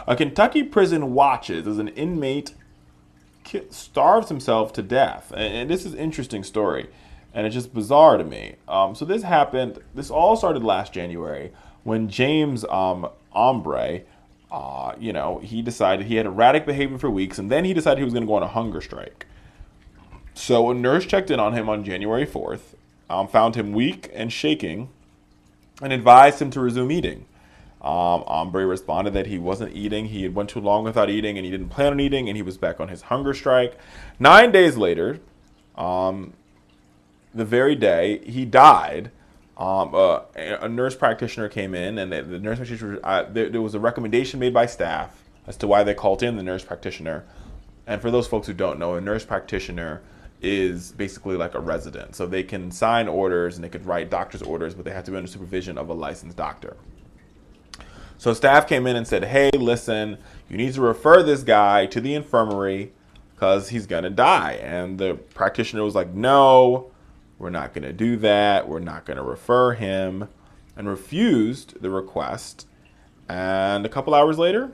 A Kentucky prison watches as an inmate starves himself to death. And this is an interesting story, and it's just bizarre to me. So this happened, this all started last January when James Embry, he decided he had erratic behavior for weeks, and then he decided he was going to go on a hunger strike. So a nurse checked in on him on January 4th, found him weak and shaking, and advised him to resume eating. Embry responded that he wasn't eating. He had went too long without eating, and he didn't plan on eating, and he was back on his hunger strike. 9 days later, the very day he died, a nurse practitioner came in, and the nurse practitioner, there was a recommendation made by staff as to why they called in the nurse practitioner. And for those folks who don't know, a nurse practitioner is basically like a resident. So they can sign orders and they could write doctor's orders, but they have to be under supervision of a licensed doctor. So staff came in and said, hey, listen, you need to refer this guy to the infirmary because he's going to die. And the practitioner was like, no, we're not going to do that. We're not going to refer him, and refused the request. And a couple hours later,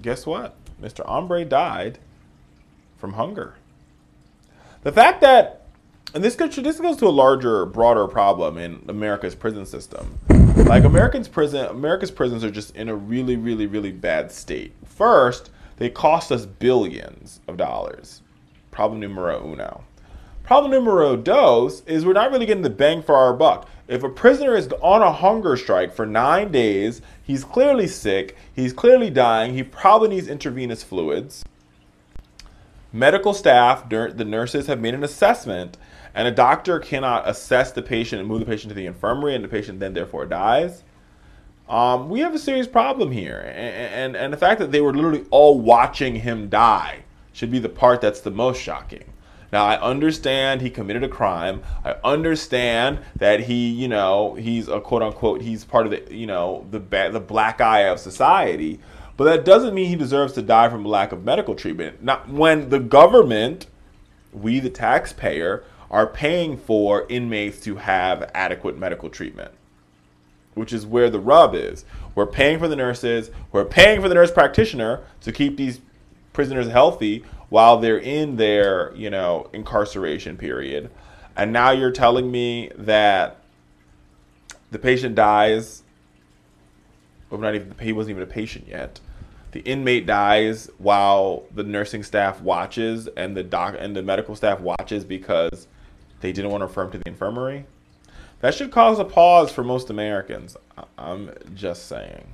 guess what? Mr. Embry died from hunger. The fact that, and this goes to a larger, broader problem in America's prison system. Like America's prisons are just in a really, really, really bad state. First, they cost us billions of dollars. Problem numero uno. Problem numero dos is we're not really getting the bang for our buck. If a prisoner is on a hunger strike for 9 days, he's clearly sick, he's clearly dying, he probably needs intravenous fluids. Medical staff, the nurses have made an assessment, and a doctor cannot assess the patient and move the patient to the infirmary, and the patient then therefore dies. We have a serious problem here. And the fact that they were literally all watching him die should be the part that's the most shocking. Now, I understand he committed a crime. I understand that he's a quote unquote, he's part of the black eye of society. But that doesn't mean he deserves to die from lack of medical treatment. Not when the government, we the taxpayer, are paying for inmates to have adequate medical treatment, which is where the rub is. We're paying for the nurses. We're paying for the nurse practitioner to keep these prisoners healthy while they're in their, incarceration period. And now you're telling me that the patient dies. Well, he wasn't even a patient yet. The inmate dies while the nursing staff watches and the medical staff watches because they didn't want to refer him to the infirmary. That should cause a pause for most Americans. I'm just saying.